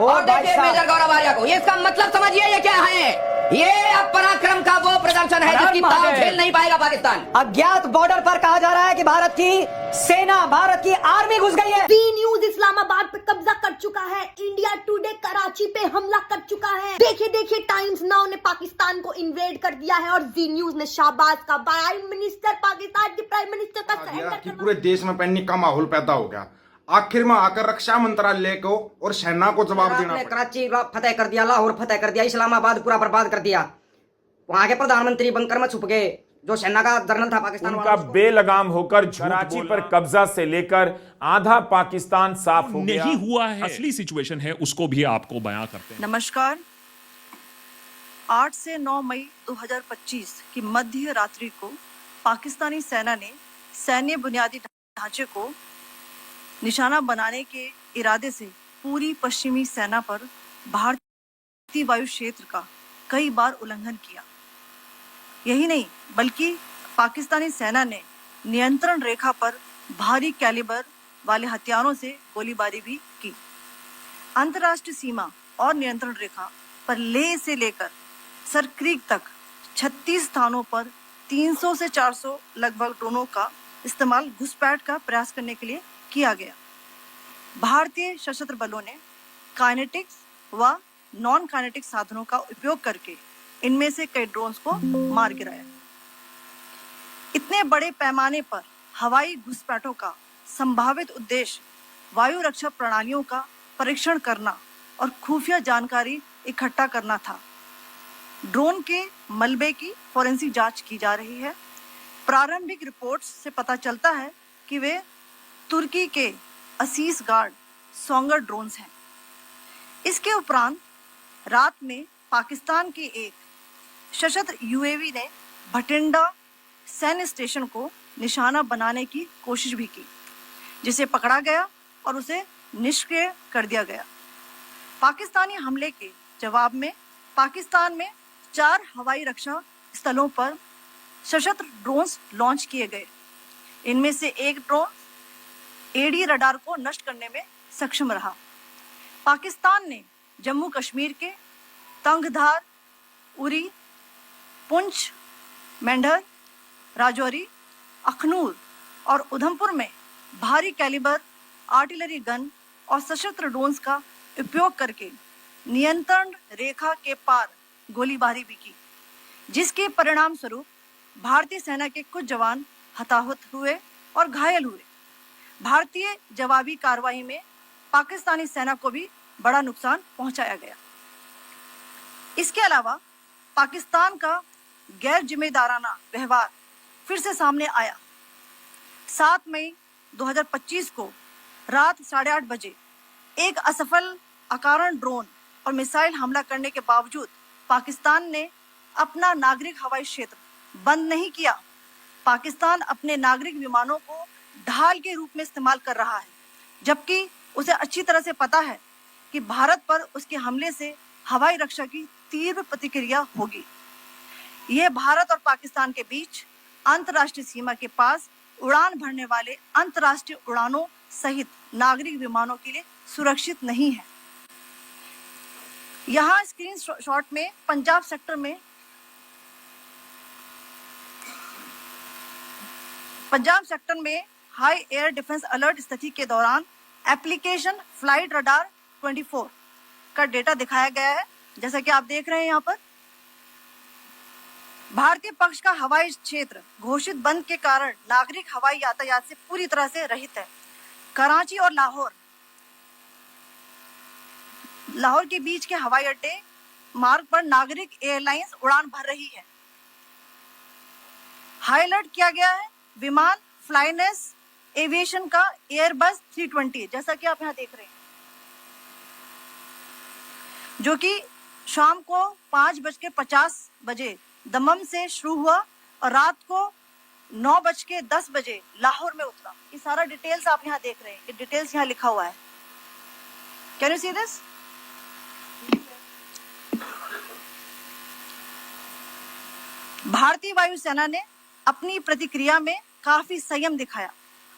और देखिए मेजर गौरव आर्या को, ये इसका मतलब समझिए ये क्या है। ये अब पराक्रम का वो प्रदर्शन है जिसकी ताव झेल नहीं पाएगा पाकिस्तान। अज्ञात बॉर्डर पर कहा जा रहा है कि भारत की सेना, भारत की आर्मी घुस गई है। बी न्यूज इस्लामाबाद पे कब्जा कर चुका है। इंडिया टुडे कराची पे हमला कर चुका है। देखिए टाइम्स नाउ ने पाकिस्तान को इन्वेड कर दिया है और जी न्यूज ने शाहबाज का प्राइम मिनिस्टर, पाकिस्तान के प्राइम मिनिस्टर का सरेंडर कि पूरे देश में पैनिक का माहौल पैदा हो गया। आखिर में आकर रक्षा मंत्रालय को और सेना को जवाब देना पड़ा। कराची फतेह कर दिया, लाहौर फतेह कर दिया, इस्लामाबाद पूरा बर्बाद कर दिया। वहां के प्रधानमंत्री बंकर में छुप गए, जो सेना का जनरल था पाकिस्तान उनका बेलगाम होकर कराची पर कब्जा से लेकर आधा पाकिस्तान साफ हो गया। नहीं हुआ है, असली सिचुएशन है उसको भी आपको बयां करते हैं। नमस्कार। 8 से 9 मई 2025 की मध्य रात्रि को पाकिस्तानी सेना ने सैन्य बुनियादी ढांचे को निशाना बनाने के इरादे से पूरी पश्चिमी सेना पर भारतीय वायु क्षेत्र का कई बार उल्लंघन किया। यही नहीं बल्कि पाकिस्तानी सेना ने नियंत्रण रेखा पर भारी कैलिबर वाले हथियारों से गोलीबारी भी की। अंतर्राष्ट्रीय सीमा और नियंत्रण रेखा पर लेह से लेकर सरक्रीक तक 36 स्थानों पर 300 से 400 लगभग ड्रोनों का इस्तेमाल घुसपैठ का प्रयास करने के लिए किया गया। भारतीय सशस्त्र बलों ने काइनेटिक्स व नॉन काइनेटिक साधनों का उपयोग करके इनमें से कई ड्रोन्स को मार गिराया। इतने बड़े पैमाने पर हवाई घुसपैठों का संभावित उद्देश्य वायु रक्षा प्रणालियों का परीक्षण करना और खुफिया जानकारी इकट्ठा करना था। ड्रोन के मलबे की फोरेंसिक जांच की जा रही है। प्रारंभिक रिपोर्ट्स से पता चलता है कि वे तुर्की के असीस गार्ड सोंगर ड्रोन्स हैं। इसके उपरांत रात में पाकिस्तान के एक सशस्त्र यूएवी ने भटिंडा सैन्य स्टेशन को निशाना बनाने की कोशिश भी की, जिसे पकड़ा गया और उसे निष्क्रिय कर दिया गया। पाकिस्तानी हमले के जवाब में पाकिस्तान में 4 हवाई रक्षा स्थलों पर सशस्त्र ड्रोन्स लॉन्च किए गए। इनमें से एक ड्रोन एडी रडार को नष्ट करने में सक्षम रहा। पाकिस्तान ने जम्मू कश्मीर के तंगधार, उरी, पुंछ, मेंढर, राजौरी, अखनूर और उधमपुर में भारी कैलिबर आर्टिलरी गन और सशस्त्र ड्रोन्स का उपयोग करके नियंत्रण रेखा के पार गोलीबारी भी की, जिसके परिणाम स्वरूप भारतीय सेना के कुछ जवान हताहत हुए और घायल हुए। भारतीय जवाबी कार्रवाई में पाकिस्तानी सेना को भी बड़ा नुकसान पहुंचाया गया। इसके अलावा पाकिस्तान का गैर जिम्मेदाराना व्यवहार फिर से सामने आया। 7 मई 2025 को रात 8:30 बजे एक असफल अकारण ड्रोन और मिसाइल हमला करने के बावजूद पाकिस्तान ने अपना नागरिक हवाई क्षेत्र बंद नहीं किया। पाकिस्तान अपने नागरिक विमानों को ढाल के रूप में इस्तेमाल कर रहा है, जबकि उसे अच्छी तरह से पता है कि भारत पर उसके हमले से हवाई रक्षा की तीव्र प्रतिक्रिया होगी। यह भारत और पाकिस्तान के बीच अंतर्राष्ट्रीय सीमा के पास उड़ान भरने वाले अंतर्राष्ट्रीय उड़ानों सहित नागरिक विमानों के लिए सुरक्षित नहीं है। यहाँ स्क्रीन शॉट में पंजाब सेक्टर में हाई एयर डिफेंस अलर्ट स्थिति के दौरान एप्लीकेशन फ्लाइट रडार 24 का डेटा दिखाया गया है। जैसा कि आप देख रहे हैं यहाँ पर भारतीय पक्ष का हवाई क्षेत्र घोषित बंद के कारण नागरिक हवाई यातायात से पूरी तरह से रहित है। कराची और लाहौर के बीच के हवाई अड्डे मार्ग पर नागरिक एयरलाइंस उड़ान भर रही है। हाई अलर्ट किया गया है विमान फ्लाइनेस एविएशन का एयरबस 320, जैसा कि आप यहाँ देख रहे हैं, जो कि शाम को 5:50 बजे दमम से शुरू हुआ और रात को 9:10 बजे लाहौर में उतरा। ये सारा डिटेल्स आप यहाँ देख रहे हैं, ये डिटेल्स यहाँ लिखा हुआ है। Can you see this? भारतीय वायुसेना ने अपनी प्रतिक्रिया में काफी संयम दिखाया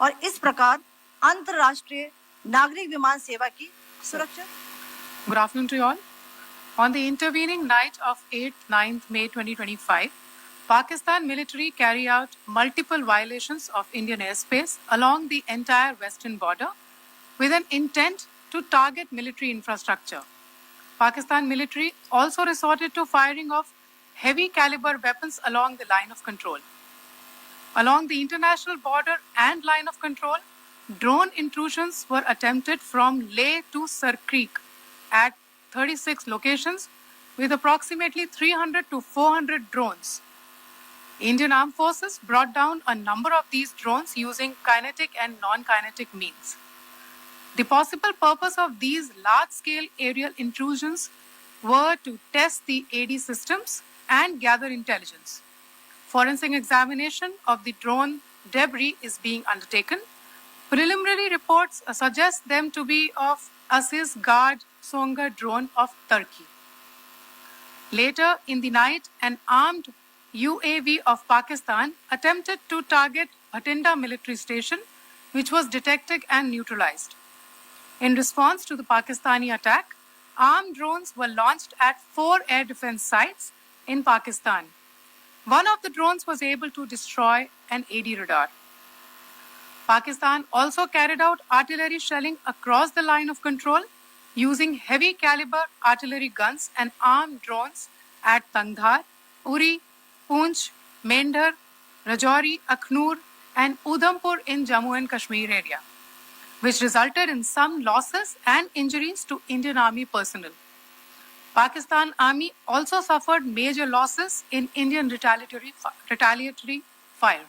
और इस प्रकार अंतर्राष्ट्रीय नागरिक विमान सेवा की सुरक्षा Good afternoon to you all. On the intervening night of 8th-9th May 2025, Pakistan military carried out multiple violations of Indian airspace along the entire western border with an intent to target military infrastructure. Pakistan military also resorted to firing of heavy caliber weapons along the line of control. Along the international border and line of control, drone intrusions were attempted from Leh to Sar Creek at 36 locations with approximately 300 to 400 drones. Indian Armed Forces brought down a number of these drones using kinetic and non-kinetic means. The possible purpose of these large-scale aerial intrusions were to test the AD systems and gather intelligence. Forensic examination of the drone debris is being undertaken. Preliminary reports suggest them to be of Aziz Guard Songa drone of Turkey. Later in the night, an armed UAV of Pakistan attempted to target Bhatinda military station, which was detected and neutralized. In response to the Pakistani attack, armed drones were launched at 4 air defense sites in Pakistan. One of the drones was able to destroy an AD radar. Pakistan also carried out artillery shelling across the line of control using heavy caliber artillery guns and armed drones at Tangdhar, Uri, Poonch, Mendhar, Rajouri, Akhnur and Udhampur in Jammu and Kashmir area, which resulted in some losses and injuries to Indian Army personnel. Pakistan Army also suffered major losses in Indian retaliatory fire.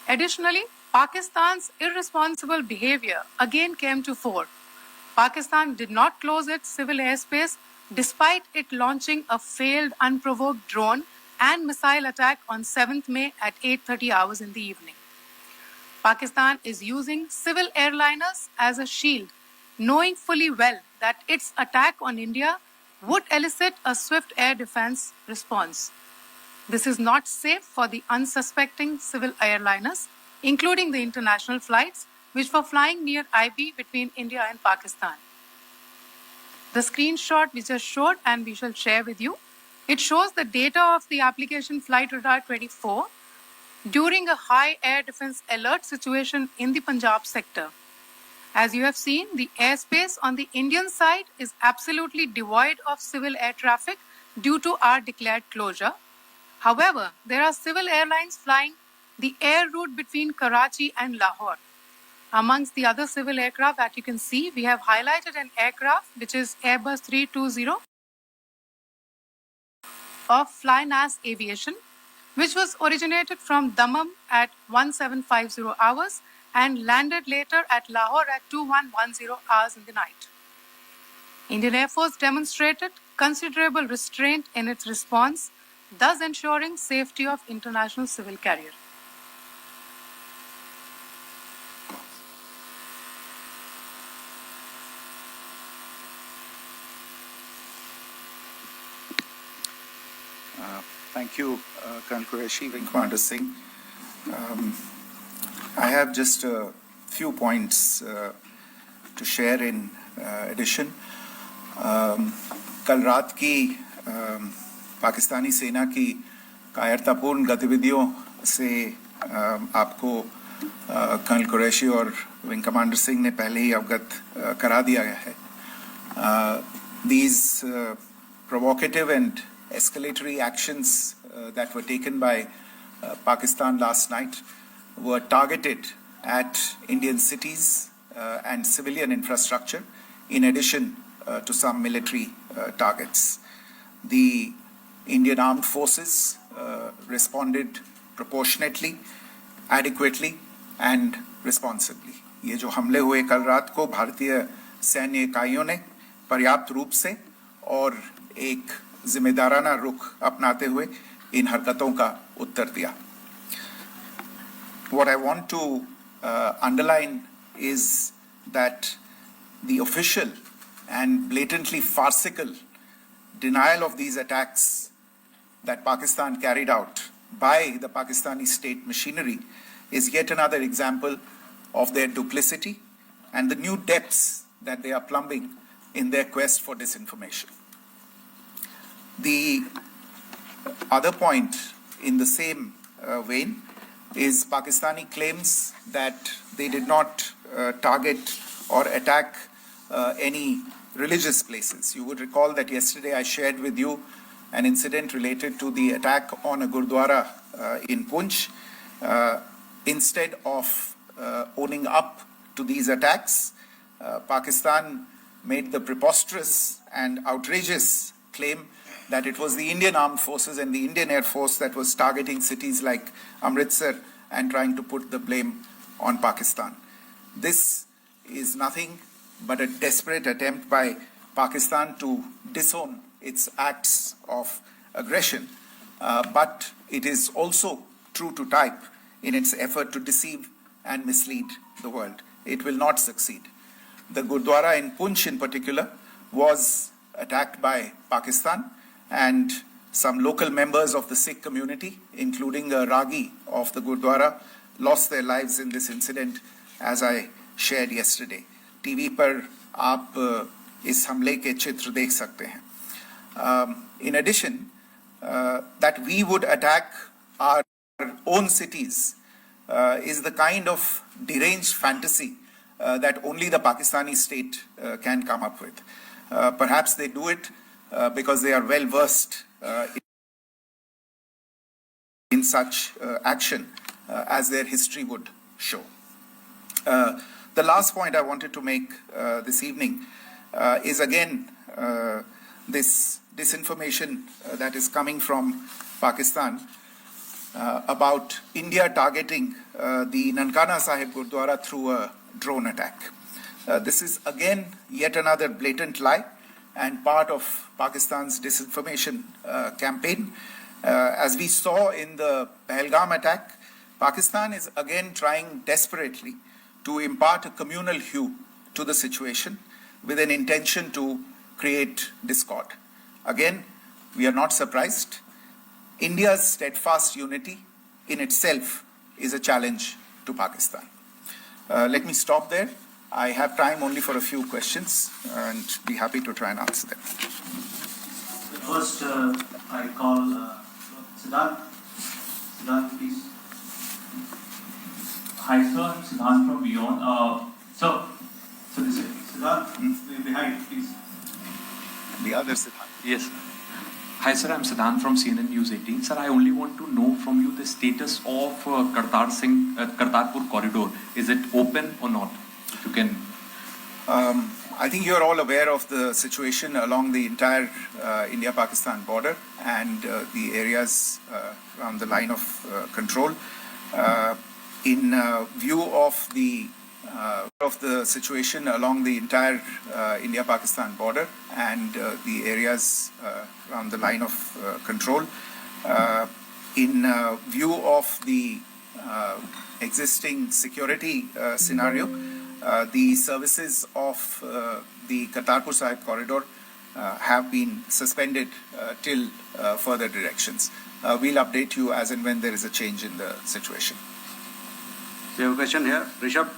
Additionally, Pakistan's irresponsible behavior again came to fore. Pakistan did not close its civil airspace despite it launching a failed unprovoked drone and missile attack on 7th May at 8:30 hours in the evening. Pakistan is using civil airliners as a shield, knowing fully well that its attack on India would elicit a swift air defense response. This is not safe for the unsuspecting civil airliners, including the international flights, which were flying near IB between India and Pakistan. The screenshot we just showed and we shall share with you, it shows the data of the application Flight Radar 24 during a high air defense alert situation in the Punjab sector. As you have seen, the airspace on the Indian side is absolutely devoid of civil air traffic due to our declared closure. However, there are civil airlines flying the air route between Karachi and Lahore. Amongst the other civil aircraft that you can see, we have highlighted an aircraft which is Airbus 320 of FlyNAS Aviation, which was originated from Dammam at 1750 hours and landed later at Lahore at 2110 hours in the night. Indian Air Force demonstrated considerable restraint in its response, thus ensuring safety of international civil carrier. Thank you, Colonel Qureshi, Wing Commander Singh. I have just a few points to share in addition. कल रात की पाकिस्तानी सेना की कायरतापूर्ण गतिविधियों से आपको colonel Qureshi और विंग कमांडर सिंह ने पहले ही अवगत करा दिया गया है. These provocative and escalatory actions that were taken by Pakistan last night were targeted at Indian cities and civilian infrastructure, in addition to some military targets. The Indian Armed Forces responded proportionately, adequately and responsibly. ये जो हमले हुए कल रात को भारतीय सैन्य इकाइयों ने पर्याप्त रूप से और एक जिम्मेदाराना रुख अपनाते हुए इन हरकतों का उत्तर दिया. What I want to underline is that the official and blatantly farcical denial of these attacks that Pakistan carried out by the Pakistani state machinery is yet another example of their duplicity and the new depths that they are plumbing in their quest for disinformation. The other point in the same vein is Pakistani claims that they did not target or attack any religious places. You would recall that yesterday I shared with you an incident related to the attack on a Gurdwara in Punch. Instead of owning up to these attacks, Pakistan made the preposterous and outrageous claim that it was the Indian Armed Forces and the Indian Air Force that was targeting cities like Amritsar and trying to put the blame on Pakistan. This is nothing but a desperate attempt by Pakistan to disown its acts of aggression, but it is also true to type in its effort to deceive and mislead the world. It will not succeed. The Gurdwara in Punch in particular was attacked by Pakistan, and some local members of the Sikh community, including a Ragi of the Gurdwara, lost their lives in this incident, as I shared yesterday. TV पर आप इस हमले के चित्र देख सकते हैं. In addition, that we would attack our own cities is the kind of deranged fantasy that only the Pakistani state can come up with. Perhaps they do it because they are well versed in such action as their history would show. The last point I wanted to make this evening is again this disinformation that is coming from Pakistan about India targeting the Nankana Sahib Gurdwara through a drone attack. This is again yet another blatant lie and part of Pakistan's disinformation campaign. As we saw in the Pahalgam attack, Pakistan is again trying desperately to impart a communal hue to the situation with an intention to create discord. Again, we are not surprised. India's steadfast unity in itself is a challenge to Pakistan. Let me stop there. I have time only for a few questions and be happy to try and answer them. First, I call Siddharth. Siddharth, please. Hi, sir. I'm Siddharth from Beyond. So this is Siddharth. Behind, please. The other Siddharth. Yes. Hi, sir. I'm Siddharth from CNN News 18. Sir, I only want to know from you the status of Kartarpur corridor. Is it open or not? If you can. I think you're all aware of the situation along the entire India-Pakistan border and the areas around the line of control. In view of the situation along the entire India-Pakistan border and the areas around the line of control, in view of the existing security scenario, the services of the Kartarpur Sahib corridor have been suspended till further directions. We'll update you as and when there is a change in the situation. So you have a question here, Rishabh?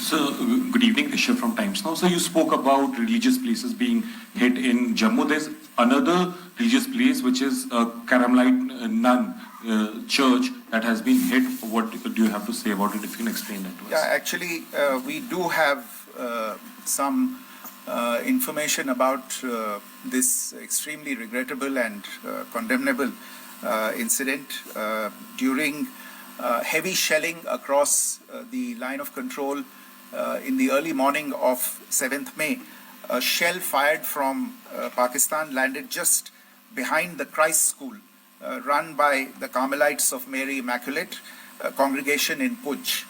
So, good evening, Rishabh from Times Now. So, you spoke about religious places being hit in Jammu. There's another religious place which is a Carmelite nun church that has been hit. What do you have to say about it? If you can explain that to us. Yeah, actually, we do have some information about this extremely regrettable and condemnable incident. During heavy shelling across the line of control in the early morning of 7th May, a shell fired from Pakistan landed just behind the Christ School run by the Carmelites of Mary Immaculate congregation in Punch.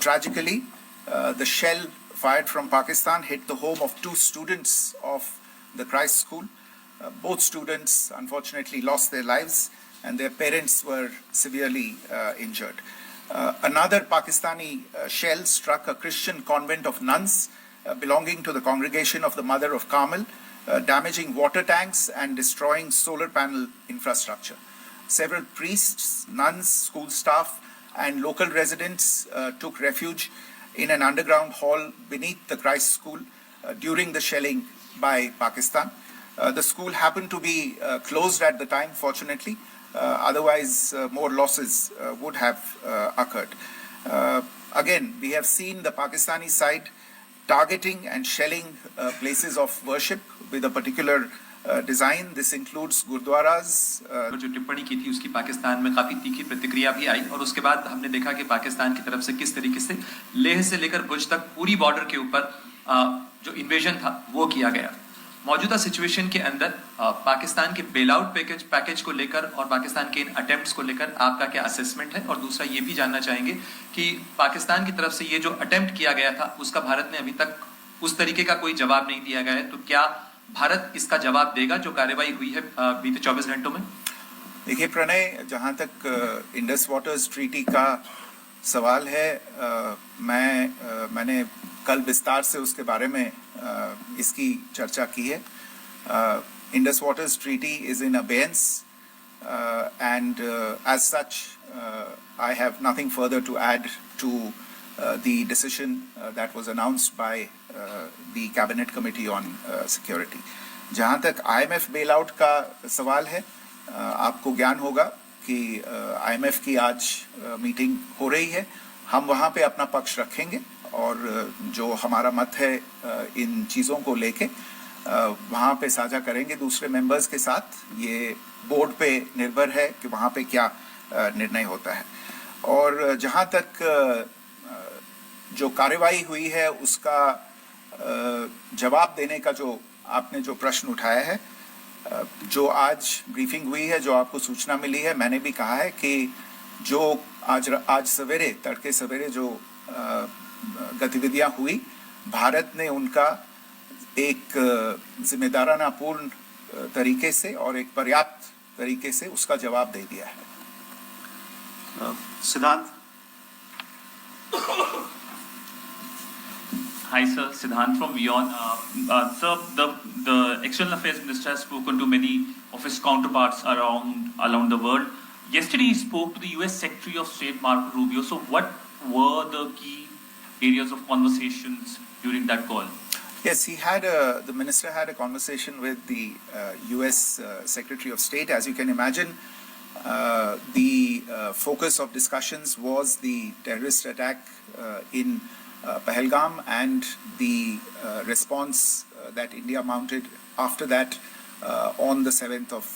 Tragically, the shell fired from Pakistan hit the home of 2 students of the Christ School. Both students unfortunately lost their lives and their parents were severely injured. Another Pakistani shell struck a Christian convent of nuns belonging to the congregation of the Mother of Carmel, damaging water tanks and destroying solar panel infrastructure. Several priests, nuns, school staff and local residents took refuge in an underground hall beneath the Christ School during the shelling by Pakistan. The school happened to be closed at the time, fortunately. Otherwise, more losses would have occurred. Again, we have seen the Pakistani side targeting and shelling places of worship with a particular design. This includes gurdwaras. जो टिप्पणी की थी उसकी पाकिस्तान में काफी तीखी प्रतिक्रिया भी आई और उसके बाद हमने देखा कि पाकिस्तान की तरफ से किस तरीके से लेह से लेकर भुज तक पूरी बॉर्डर के ऊपर जो इन्वेजन था वो किया गया। मौजूदा सिचुएशन के अंदर पाकिस्तान के बेल आउट पैकेज को लेकर और पाकिस्तान के इन अटेम्प्ट्स को लेकर आपका क्या असेसमेंट है? और दूसरा ये भी जानना चाहेंगे कि पाकिस्तान की तरफ से ये जो अटेम्प्ट किया गया था उसका भारत ने अभी तक उस तरीके का कोई जवाब नहीं दिया गया है, तो क्या भारत इसका जवाब देगा जो कार्रवाई हुई है बीते 24 घंटों में? देखिए प्रणय, जहां तक इंडस वाटर्स ट्रीटी का सवाल है, मैंने कल विस्तार से उसके बारे में इसकी चर्चा की है। Indus waters treaty is in abeyance and as such I have nothing further to add to the decision that was announced by the Cabinet Committee on Security. जहाँ तक IMF bailout का सवाल है, आपको ज्ञान होगा कि IMF की आज मीटिंग हो रही है। हम वहाँ पे अपना पक्ष रखेंगे और जो हमारा मत है इन चीज़ों को लेके वहाँ पे साझा करेंगे दूसरे मेंबर्स के साथ। ये बोर्ड पे निर्भर है कि वहाँ पे क्या निर्णय होता है। और जहाँ तक जो कार्रवाई हुई है उसका जवाब देने का जो आपने जो प्रश्न उठाया है, जो आज ब्रीफिंग हुई है, जो आपको सूचना मिली है, मैंने भी कहा है कि जो आज सवेरे तड़के सवेरे जो गतिविधियां हुई, भारत ने उनका एक जिम्मेदाराना पूर्ण तरीके से और एक पर्याप्त तरीके से उसका जवाब दे दिया है। सिद्धांत। Hi sir, Siddhant from WION. Sir, the External Affairs Minister has spoken to many of his counterparts around the world. Yesterday he spoke to the US Secretary of State Marco Rubio. So what were the key areas of conversations during that call? Yes, the minister had a conversation with the US Secretary of State. As you can imagine, the focus of discussions was the terrorist attack in Pahalgam and the response that India mounted after that on the 7th of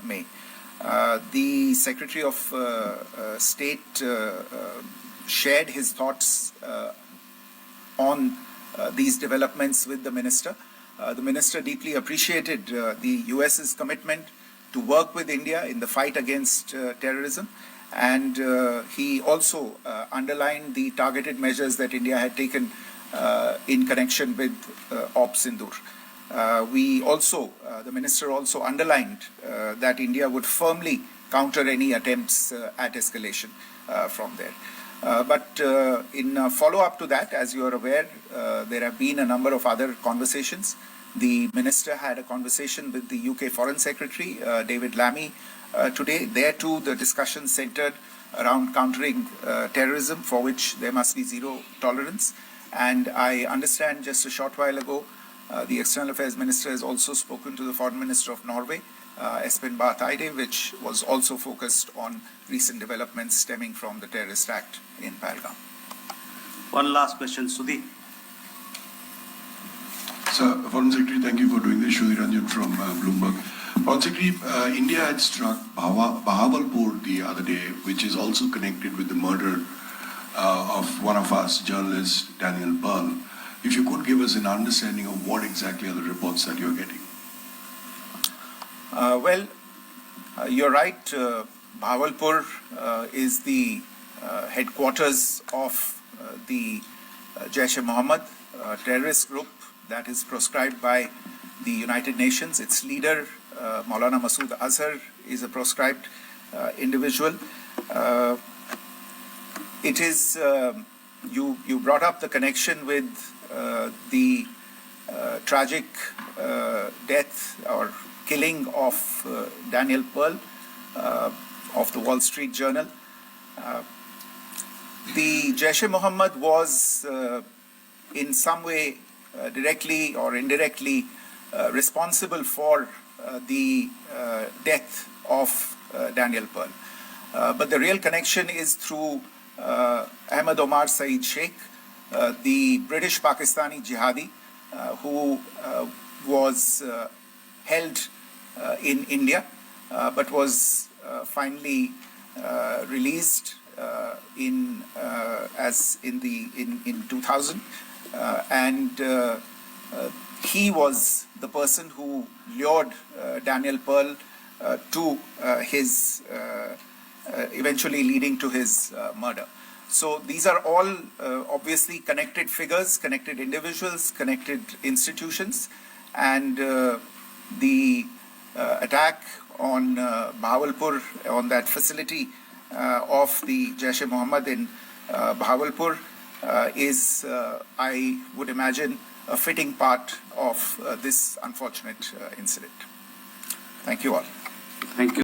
May. The Secretary of State shared his thoughts on these developments with the minister. The minister deeply appreciated the US's commitment to work with India in the fight against terrorism, and he also underlined the targeted measures that India had taken in connection with Op Sindoor. The minister also underlined that India would firmly counter any attempts at escalation from there. But in follow-up to that, as you are aware, there have been a number of other conversations. The minister had a conversation with the UK Foreign Secretary, David Lammy, today. There too, the discussion centered around countering terrorism, for which there must be zero tolerance. And I understand just a short while ago, the External Affairs Minister has also spoken to the Foreign Minister of Norway, Espen Barth Eide, which was also focused on recent developments stemming from the terrorist act in Pahalgam. One last question, Sudhi. Sir, Foreign Secretary, thank you for doing this. Sudhi Ranjan from Bloomberg. Foreign Secretary, India had struck Bahawalpur the other day, which is also connected with the murder of one of us, journalist Daniel Pearl. If you could give us an understanding of what exactly are the reports that you're getting. Well, you're right. Bahawalpur is the headquarters of the Jaish-e-Mohammed terrorist group that is proscribed by the United Nations. Its leader, Maulana Masood Azhar, is a proscribed individual. It is, you brought up the connection with the tragic death or killing of Daniel Pearl of the Wall Street Journal. the Jaish-e-Mohammed was in some way directly or indirectly responsible for the death of Daniel Pearl. But the real connection is through Ahmed Omar Saeed Sheikh, the British Pakistani jihadi who was held in India but was finally released in 2000, and he was the person who lured Daniel Pearl to his eventually leading to his murder. So these are all obviously connected figures, connected individuals, connected institutions, and the attack on Bahawalpur, on that facility of the Jaish-e-Mohammed in Bahawalpur is, I would imagine, a fitting part of this unfortunate incident. Thank you all. Thank you.